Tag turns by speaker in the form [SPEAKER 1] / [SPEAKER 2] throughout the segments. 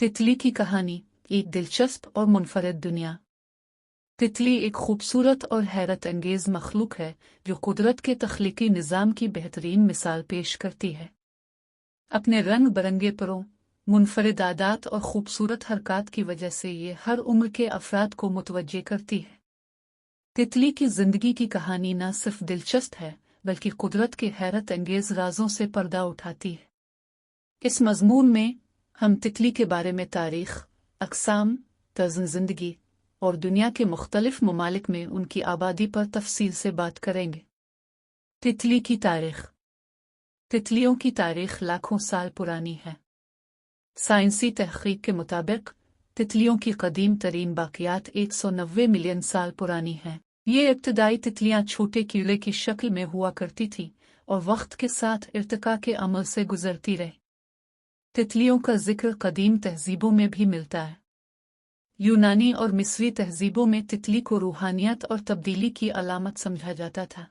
[SPEAKER 1] तितली की कहानी, एक दिलचस्प और मुनफरद दुनिया। तितली एक खूबसूरत और हैरत अंगेज मखलूक है जो कुदरत के तख्लीकी निज़ाम की बेहतरीन मिसाल पेश करती है। अपने रंग बरंगे परों, मुनफरद आदात और खूबसूरत हरकत की वजह से ये हर उम्र के अफराद को मुतवज्जे करती है। तितली की जिंदगी की कहानी न सिर्फ दिलचस्प है बल्कि कुदरत के हैरत अंगेज राजों से पर्दा उठाती है। इस मज़मून में हम तितली के बारे में तारीख़, अक़साम, तर्ज़ ज़िंदगी और दुनिया के मुख्तलिफ ममालिक में उनकी आबादी पर तफसील से बात करेंगे। तितली की तारीख़। तितलियों की तारीख़ लाखों साल पुरानी है। साइंसी तहक़ीक़ के मुताबिक तितलियों की कदीम तरीन बाक़ियात 190 मिलियन साल पुरानी हैं। ये इब्तदाई तितलियाँ छोटे कीड़े की शक्ल में हुआ करती थीं और वक्त के साथ इर्तिका के अमल से गुजरती रही। तितलियों का जिक्र कदीम तहज़ीबों में भी मिलता है। यूनानी और मिस्री तहज़ीबों में तितली को रूहानियत और तब्दीली की अलामत समझा जाता था।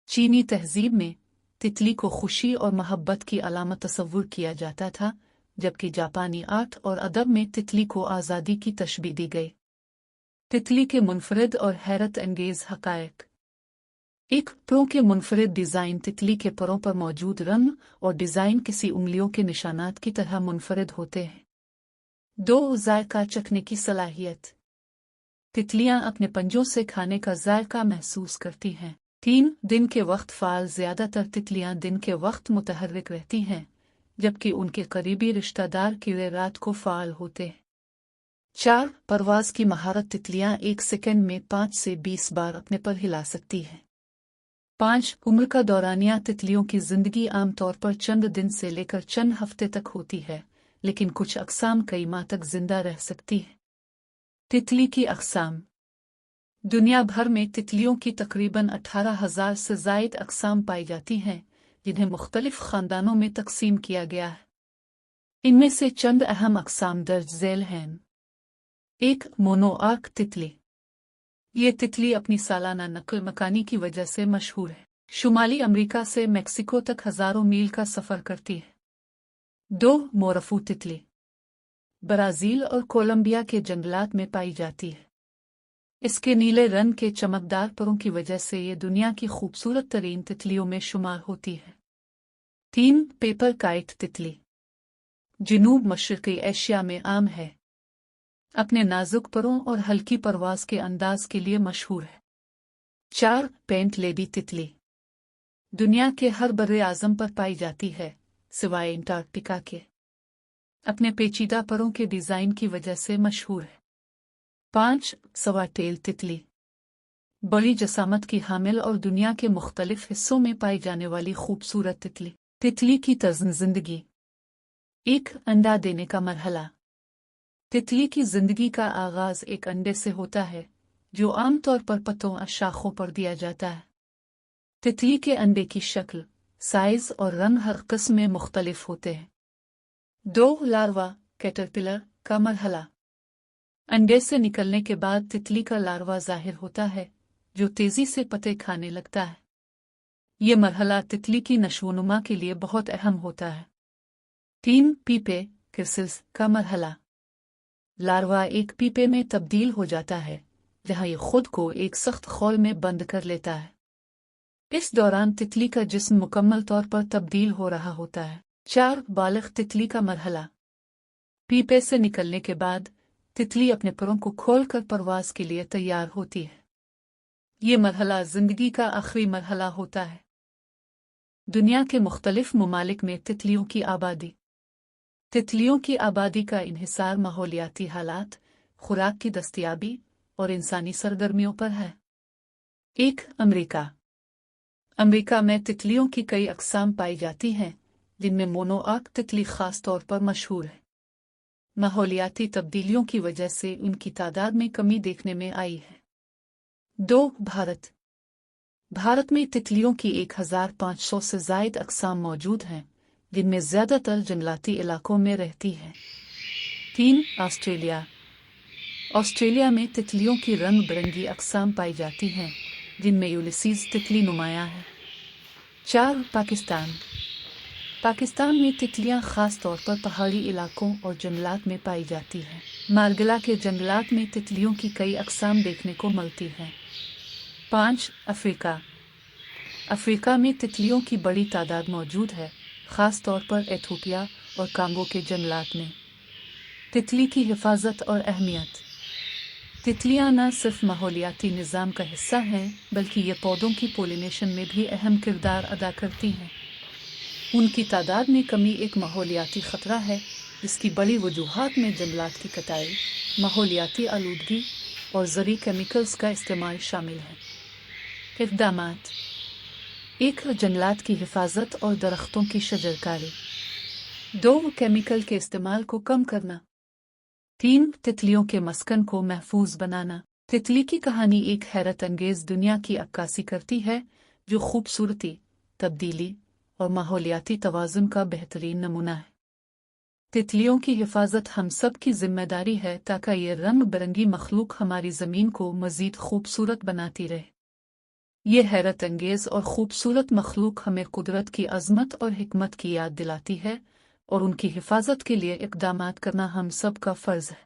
[SPEAKER 1] चीनी तहज़ीब में तितली को खुशी और मोहब्बत की अलामत तस्वुर किया जाता था, जबकि जापानी आर्ट और अदब में तितली को आज़ादी की तशबीह दी गई। तितली के मुनफरद और हैरत अंगेज़ हक़ाइक़। एक परों के मुनफरद डिज़ाइन। तितली के परों पर मौजूद रंग और डिज़ाइन किसी उंगलियों के निशानात की तरह मुनफरद होते हैं। 2. जायका चखने की सलाहियत। तितलियां अपने पंजों से खाने का जायका महसूस करती हैं। 3. दिन के वक्त फ़ाल। ज़्यादातर तितलियां दिन के वक्त मुतहर्रिक रहती हैं, जबकि उनके करीबी रिश्तेदार कीड़े रात को फ़ाल होते हैं। 4. परवाज़ की महारत। तितलियां एक सेकंड में 5 से 20 बार अपने पर हिला सकती हैं। 5. उम्र का दौरानिया। तितलियों की ज़िंदगी आमतौर पर चंद दिन से लेकर चंद हफ्ते तक होती है, लेकिन कुछ अक़साम कई माह तक जिंदा रह सकती है। तितली की अक़साम। दुनिया भर में तितलियों की तकरीबन 18,000 से ज़ायद अक़साम पाई जाती हैं, जिन्हें मुख्तलिफ ख़ानदानों में तक़सीम किया गया है। इनमें से चंद अहम अक़साम दर्ज ज़ैल हैं। 1. मोनोआर्क तितली। ये तितली अपनी सालाना नक़ल मकानी की वजह से मशहूर है। शुमाली अमेरिका से मेक्सिको तक हज़ारों मील का सफ़र करती है। 2. मोरफू तितली। ब्राज़ील और कोलंबिया के जंगलात में पाई जाती है। इसके नीले रंग के चमकदार परों की वजह से ये दुनिया की खूबसूरत तरीन तितलियों में शुमार होती है। 3. पेपर काइट तितली। जनूब मशरक़ी एशिया में आम है। अपने नाजुक परों और हल्की परवाज़ के अंदाज के लिए मशहूर है। 4. पेंट लेडी तितली। दुनिया के हर बर्रे आज़म पर पाई जाती है, सिवाय अंटार्कटिका के। अपने पेचीदा परों के डिज़ाइन की वजह से मशहूर है। 5. सवाटेल तितली। बड़ी जसामत की हामिल और दुनिया के मुख्तलिफ हिस्सों में पाई जाने वाली खूबसूरत तितली। तितली की तर्ज़ ज़िंदगी। 1. अंडा देने का मरहला। तितली की ज़िंदगी का आगाज़ एक अंडे से होता है, जो आमतौर पर पत्तों और शाखों पर दिया जाता है। तितली के अंडे की शक्ल, साइज़ और रंग हर किस्म में मुख्तलिफ होते हैं। 2. लार्वा कैटरपिलर का मरहला। अंडे से निकलने के बाद तितली का लार्वा ज़ाहिर होता है, जो तेज़ी से पत्ते खाने लगता है। ये मरहला तितली की नशोनुमा के लिए बहुत अहम होता है। 3. पीपे क्रिसिल्स का मरहला। लार्वा एक पीपे में तब्दील हो जाता है, जहाँ ये खुद को एक सख्त खोल में बंद कर लेता है। इस दौरान तितली का जिस्म मुकम्मल तौर पर तब्दील हो रहा होता है। 4. बालिग़ तितली का मरहला। पीपे से निकलने के बाद तितली अपने परों को खोलकर परवाज़ के लिए तैयार होती है। ये मरहला ज़िंदगी का आखिरी मरहला होता है। दुनिया के मुख्तलिफ ममालिक में तितलियों की आबादी। तितलियों की आबादी का इन्हिसार माहौलियाती हालात, खुराक की दस्तयाबी और इंसानी सरगर्मियों पर है। 1. अमेरिका। अमेरिका में तितलियों की कई अक़साम पाई जाती हैं, जिनमें मोनोआर्क तितली ख़ास तौर पर मशहूर है। माहौलियाती तब्दीलियों की वजह से उनकी तादाद में कमी देखने में आई है। 2. भारत। भारत में तितलियों की 1,500 से ज़ायद अक़साम मौजूद हैं, जिनमें ज़्यादातर जंगलाती इलाकों में रहती हैं। 3. ऑस्ट्रेलिया। ऑस्ट्रेलिया में तितलियों की रंग बिरंगी अक़साम पाई जाती हैं, जिनमें यूलिसीज़ तितली नुमायाँ है। 4. पाकिस्तान। पाकिस्तान में तितलियां खास तौर पर पहाड़ी इलाकों और जंगलात में पाई जाती हैं। मालगला के जंगलात में तितलियों की कई अक़साम देखने को मिलती हैं। 5. अफ्रीका। अफ्रीका में तितलियों की बड़ी तादाद मौजूद है, ख़ास तौर पर एथोपिया और कांगो के जंगलात में। तितली की हिफाजत और अहमियत। तितलियां न सिर्फ माहौलियाती निज़ाम का हिस्सा हैं, बल्कि ये पौधों की पोलिनेशन में भी अहम किरदार अदा करती हैं। उनकी तादाद में कमी एक माहौलियाती ख़तरा है, जिसकी बड़ी वजूहात में जंगलात की कटाई, माहौलियाती आलूदगी और ज़रूरी केमिकल्स का इस्तेमाल शामिल है। इक़दामात। 1. जंगलात की हिफाजत और दरख्तों की शजरकारी। 2. केमिकल के इस्तेमाल को कम करना। 3. तितलियों के मस्कन को महफूज बनाना। तितली की कहानी एक हैरत अंगेज़ दुनिया की अक्कासी करती है, जो खूबसूरती, तब्दीली और माहौलियाती तवाज़ुन का बेहतरीन नमूना है। तितलियों की हिफाजत हम सब की जिम्मेदारी है, ताकि ये रंग बिरंगी मखलूक हमारी ज़मीन को मज़ीद खूबसूरत बनाती रहे। ये हैरत अंगेज़ और खूबसूरत मखलूक हमें कुदरत की अज़मत और हिकमत की याद दिलाती है, और उनकी हिफाजत के लिए इक़दामात करना हम सब का फ़र्ज़ है।